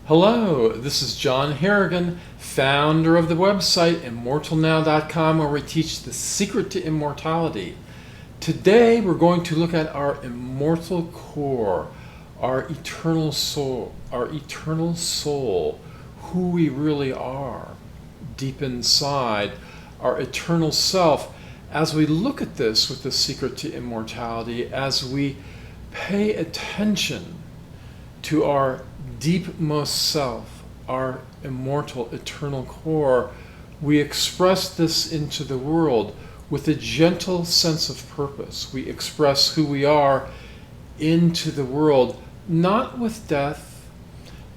Hello, this is John Harrigan, founder of the website immortalnow.com, where we teach the secret to immortality. Today we're going to look at our immortal core, our eternal soul, who we really are, deep inside, our eternal self. As we look at this with the secret to immortality, as we pay attention to our deepmost self, our immortal, eternal core, we express this into the world with a gentle sense of purpose. We express who we are into the world, not with death,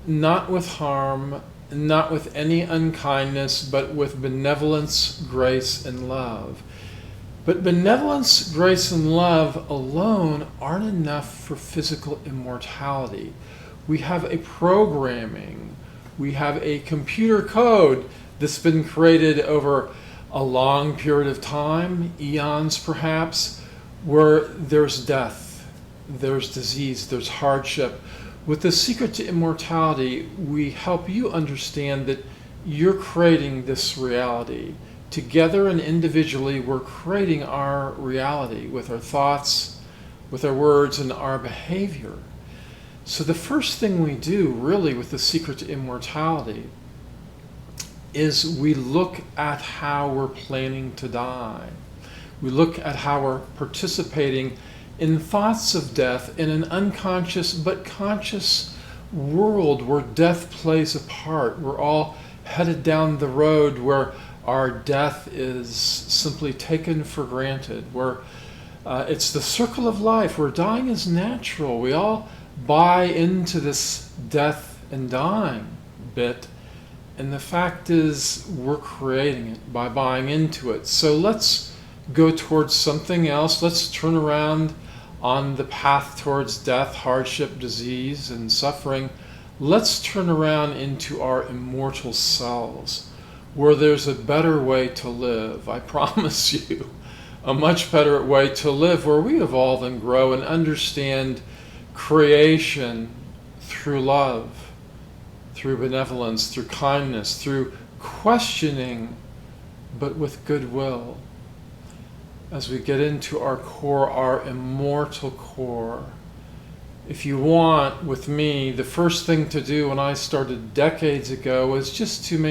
not with harm, not with any unkindness, but with benevolence, grace, and love. But benevolence, grace, and love alone aren't enough for physical immortality. We have a programming, we have a computer code that's been created over a long period of time, eons perhaps, where there's death, there's disease, there's hardship. With the secret to immortality, we help you understand that you're creating this reality. Together and individually, we're creating our reality with our thoughts, with our words, and our behavior. So the first thing we do, really, with the secret to immortality is we look at how we're planning to die. We look at how we're participating in thoughts of death in an unconscious but conscious world where death plays a part. We're all headed down the road where our death is simply taken for granted, where it's the circle of life, where dying is natural. We all buy into this death and dying bit, and the fact is we're creating it by buying into it. So let's go towards something else. Let's turn around on the path towards death, hardship, disease, and suffering. Let's turn around into our immortal selves, where there's a better way to live. I promise you, a much better way to live, where we evolve and grow and understand creation through love, through benevolence, through kindness, through questioning, but with goodwill. As we get into our core, our immortal core, if you want, with me, the first thing to do when I started decades ago was just to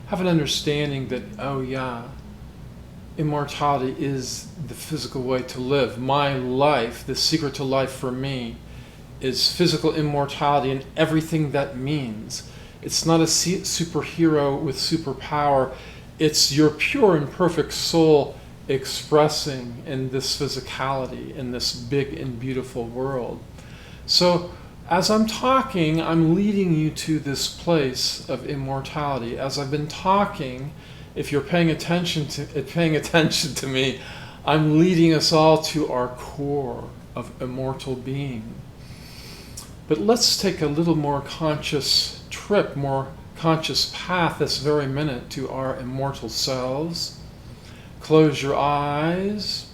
have an understanding that, oh yeah, immortality is the physical way to live. My life, the secret to life for me, is physical immortality and everything that means. It's not a superhero with superpower. It's your pure and perfect soul expressing in this physicality, in this big and beautiful world. So as I'm talking, I'm leading you to this place of immortality. As I've been talking, if you're paying attention to me, I'm leading us all to our core of immortal being. But let's take a little more conscious trip, more conscious path this very minute to our immortal selves. Close your eyes.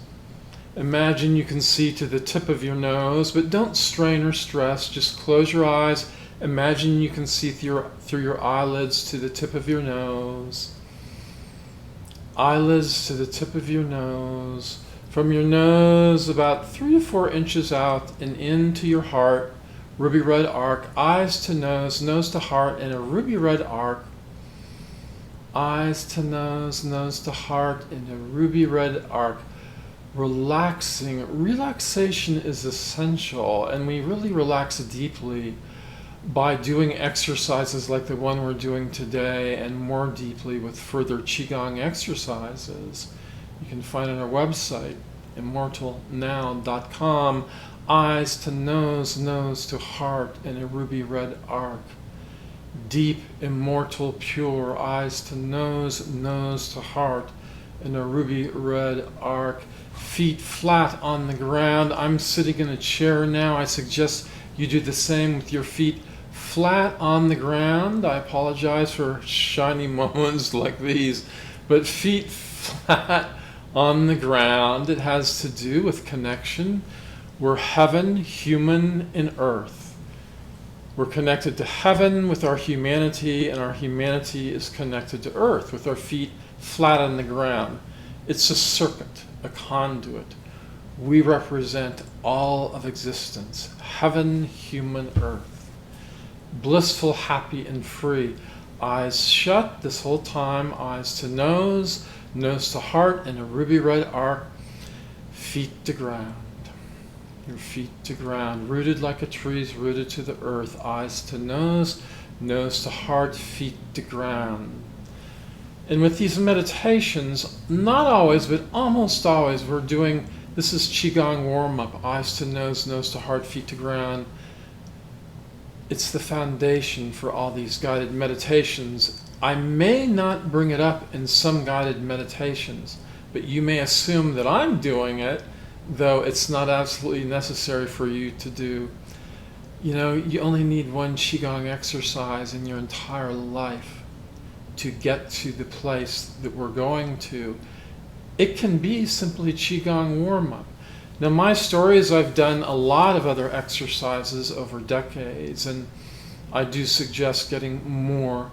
Imagine you can see to the tip of your nose, but don't strain or stress. Just close your eyes. Imagine you can see through your eyelids to the tip of your nose. Eyelids to the tip of your nose. From your nose about 3 to 4 inches out and into your heart. Ruby red arc, eyes to nose, nose to heart, and a ruby red arc. Eyes to nose, nose to heart, and a ruby red arc. Relaxing. Relaxation is essential, and we really relax deeply by doing exercises like the one we're doing today, and more deeply with further Qigong exercises. You can find on our website, immortalnow.com. Eyes to nose, nose to heart, and a ruby red arc. Deep, immortal, pure, eyes to nose, nose to heart, and a ruby red arc. Feet flat on the ground. I'm sitting in a chair now. I suggest you do the same with your feet flat on the ground. I apologize for shiny moments like these, but feet flat on the ground. It has to do with connection. We're heaven, human, and earth. We're connected to heaven with our humanity, and our humanity is connected to earth with our feet flat on the ground. It's a circuit, a conduit. We represent all of existence, heaven, human, earth. Blissful, happy, and free. Eyes shut this whole time, eyes to nose, nose to heart, and a ruby red arc, feet to ground. Your feet to ground, rooted like a tree's rooted to the earth, eyes to nose, nose to heart, feet to ground. And with these meditations, not always, but almost always, we're doing, this is Qigong Warm Up, eyes to nose, nose to heart, feet to ground. It's the foundation for all these guided meditations. I may not bring it up in some guided meditations, but you may assume that I'm doing it, though it's not absolutely necessary for you to do. You know, you only need one Qigong exercise in your entire life to get to the place that we're going to. It can be simply Qigong warm-up. Now, my story is I've done a lot of other exercises over decades, and I do suggest getting more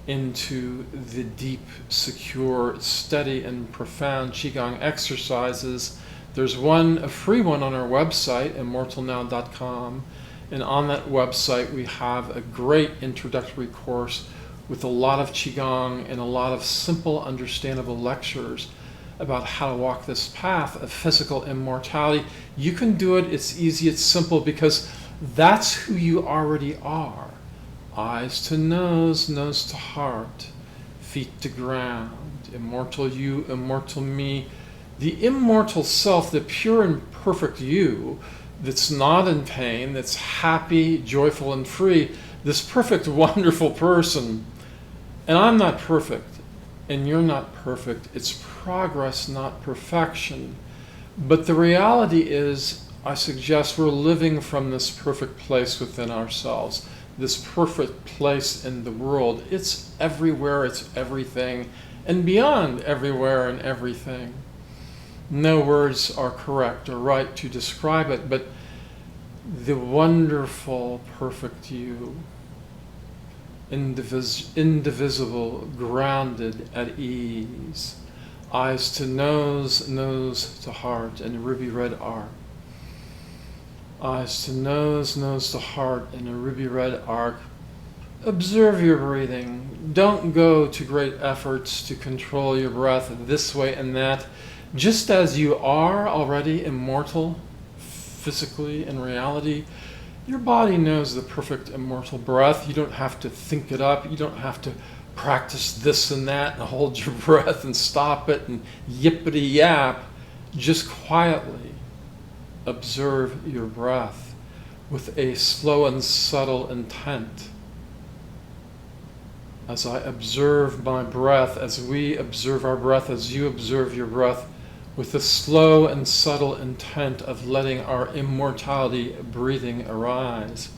into the deep, secure, steady, and profound Qigong exercises. There's one, a free one on our website, immortalnow.com, and on that website we have a great introductory course with a lot of Qigong and a lot of simple, understandable lectures about how to walk this path of physical immortality. You can do it, it's easy, it's simple, because that's who you already are. Eyes to nose, nose to heart, feet to ground, immortal you, immortal me. The immortal self, the pure and perfect you, that's not in pain, that's happy, joyful, and free, this perfect, wonderful person. And I'm not perfect, and you're not perfect. It's progress, not perfection. But the reality is, I suggest we're living from this perfect place within ourselves, this perfect place in the world. It's everywhere, it's everything, and beyond everywhere and everything. No words are correct or right to describe it, but the wonderful, perfect you, indivisible, grounded, at ease, eyes to nose, nose to heart, and a ruby red arc. Eyes to nose, nose to heart, and a ruby red arc. Observe your breathing. Don't go to great efforts to control your breath this way and that. Just as you are already immortal, physically, in reality, your body knows the perfect immortal breath. You don't have to think it up. You don't have to practice this and that and hold your breath and stop it and yippity yap. Just quietly observe your breath with a slow and subtle intent. As I observe my breath, as we observe our breath, as you observe your breath, with the slow and subtle intent of letting our immortality breathing arise.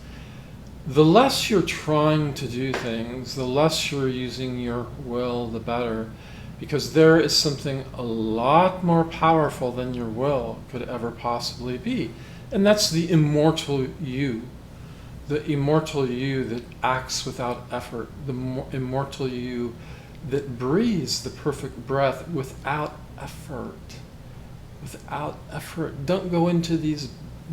The less you're trying to do things, the less you're using your will, the better, because there is something a lot more powerful than your will could ever possibly be, and that's the immortal you. The immortal you that acts without effort, the immortal you that breathes the perfect breath without effort. Without effort. Don't go into these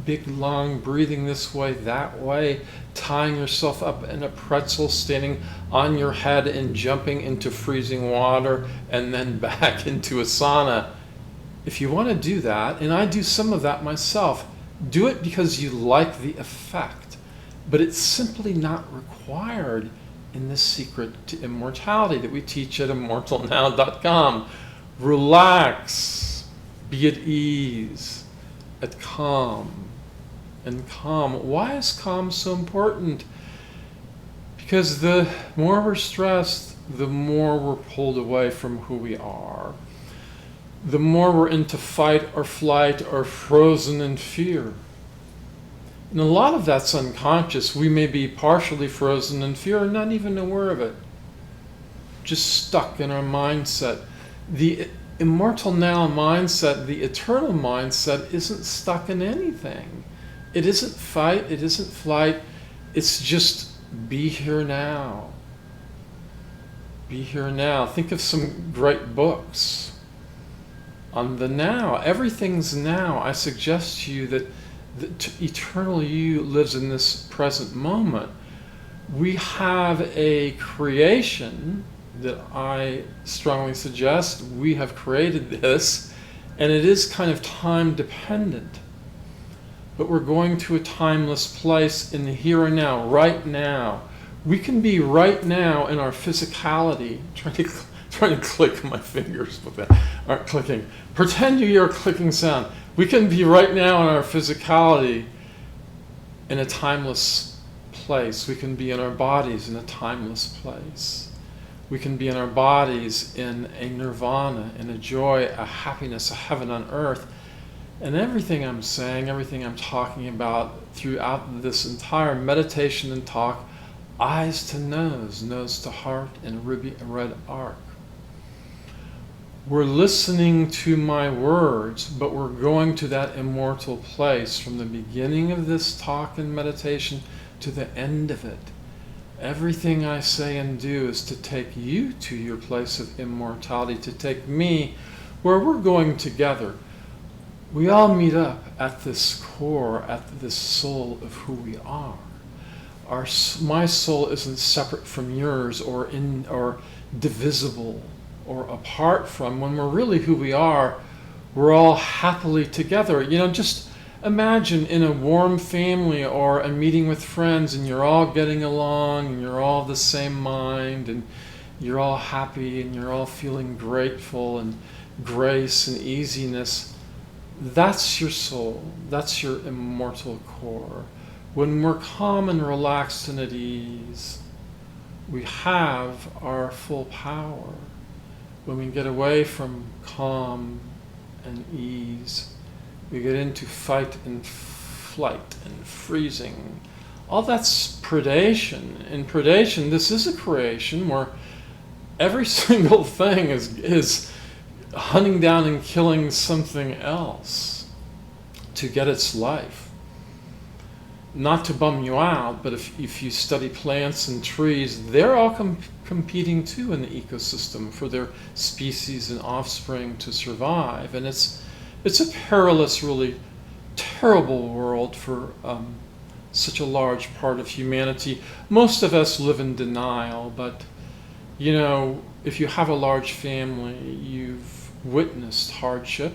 big, long breathing this way, that way, tying yourself up in a pretzel, standing on your head and jumping into freezing water and then back into a sauna. If you want to do that, and I do some of that myself, do it because you like the effect. But it's simply not required in the secret to immortality that we teach at immortalnow.com. Relax. Be at ease, at calm, and calm. Why is calm so important? Because the more we're stressed, the more we're pulled away from who we are. The more we're into fight or flight or frozen in fear. And a lot of that's unconscious. We may be partially frozen in fear and not even aware of it. Just stuck in our mindset. The immortal now mindset, the eternal mindset, isn't stuck in anything. It isn't fight, it isn't flight. It's just be here now. Be here now. Think of some great books on the now. Everything's now. I suggest to you that the eternal you lives in this present moment. We have a creation that I strongly suggest. We have created this, and it is kind of time dependent. But we're going to a timeless place in the here and now, right now. We can be right now in our physicality. Trying to click my fingers, but they aren't clicking. Pretend you hear a clicking sound. We can be right now in our physicality in a timeless place. We can be in our bodies in a timeless place. We can be in our bodies in a nirvana, in a joy, a happiness, a heaven on earth. And everything I'm saying, everything I'm talking about throughout this entire meditation and talk, eyes to nose, nose to heart, and ruby and red arc. We're listening to my words, but we're going to that immortal place from the beginning of this talk and meditation to the end of it. Everything I say and do is to take you to your place of immortality, to take me where we're going together. We all meet up at this core, at this soul of who we are. My soul isn't separate from yours or divisible or apart from. When we're really who we are, we're all happily together. Just imagine in a warm family or a meeting with friends, and you're all getting along, and you're all the same mind, and you're all happy, and you're all feeling grateful and grace and easiness. That's your soul. That's your immortal core. When we're calm and relaxed and at ease, we have our full power. When we get away from calm and ease, we get into fight and flight and freezing. All that's predation. In predation, this is a creation where every single thing is hunting down and killing something else to get its life. Not to bum you out, but if you study plants and trees, they're all competing too in the ecosystem for their species and offspring to survive. And it's a perilous, really terrible world for such a large part of humanity. Most of us live in denial, but if you have a large family, you've witnessed hardship,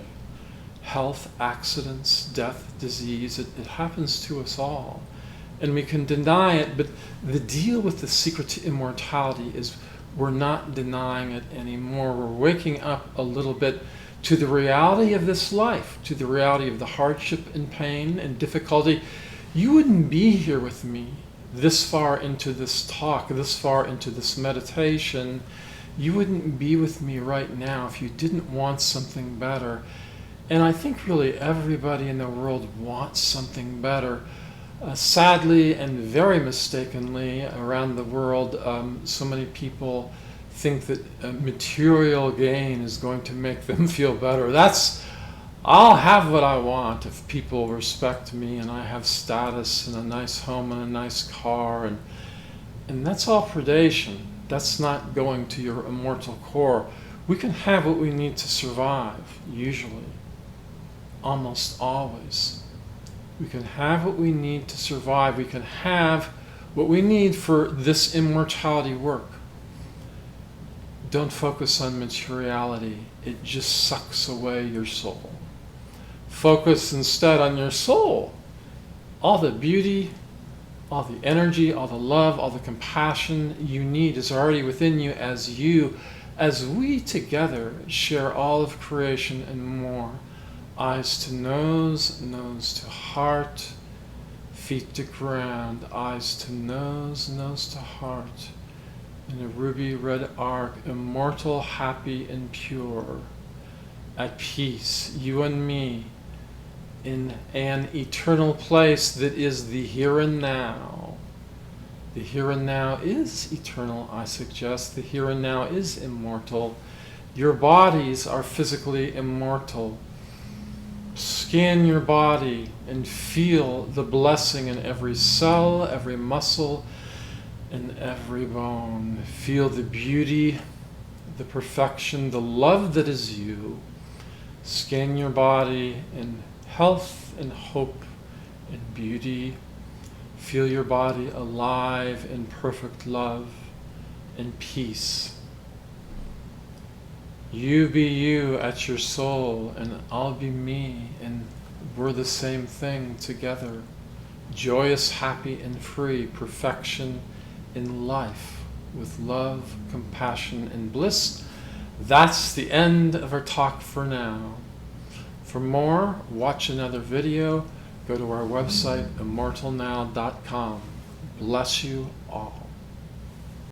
health, accidents, death, disease. It happens to us all. And we can deny it, but the deal with the secret to immortality is we're not denying it anymore. We're waking up a little bit to the reality of this life, to the reality of the hardship and pain and difficulty. You wouldn't be here with me this far into this talk, this far into this meditation. You wouldn't be with me right now if you didn't want something better. And I think really everybody in the world wants something better. Sadly and very mistakenly around the world, so many people think that material gain is going to make them feel better. I'll have what I want if people respect me and I have status and a nice home and a nice car, and that's all predation. That's not going to your immortal core. We can have what we need to survive, usually, almost always. We can have what we need to survive. We can have what we need for this immortality work. Don't focus on materiality. It just sucks away your soul. Focus instead on your soul. All the beauty, all the energy, all the love, all the compassion you need is already within you as we together share all of creation and more. Eyes to nose, nose to heart, feet to ground, eyes to nose, nose to heart. In a ruby red arc, immortal, happy, and pure, at peace, you and me, in an eternal place that is the here and now. The here and now is eternal, I suggest. The here and now is immortal. Your bodies are physically immortal. Scan your body and feel the blessing in every cell, every muscle, and every bone. Feel the beauty, the perfection, the love that is you. Scan your body in health and hope and beauty. Feel your body alive in perfect love and peace. You be you at your soul, and I'll be me, and we're the same thing together. Joyous, happy, and free, perfection in life with love, compassion, and bliss. That's the end of our talk for now. For more, watch another video. Go to our website, immortalnow.com. Bless you all.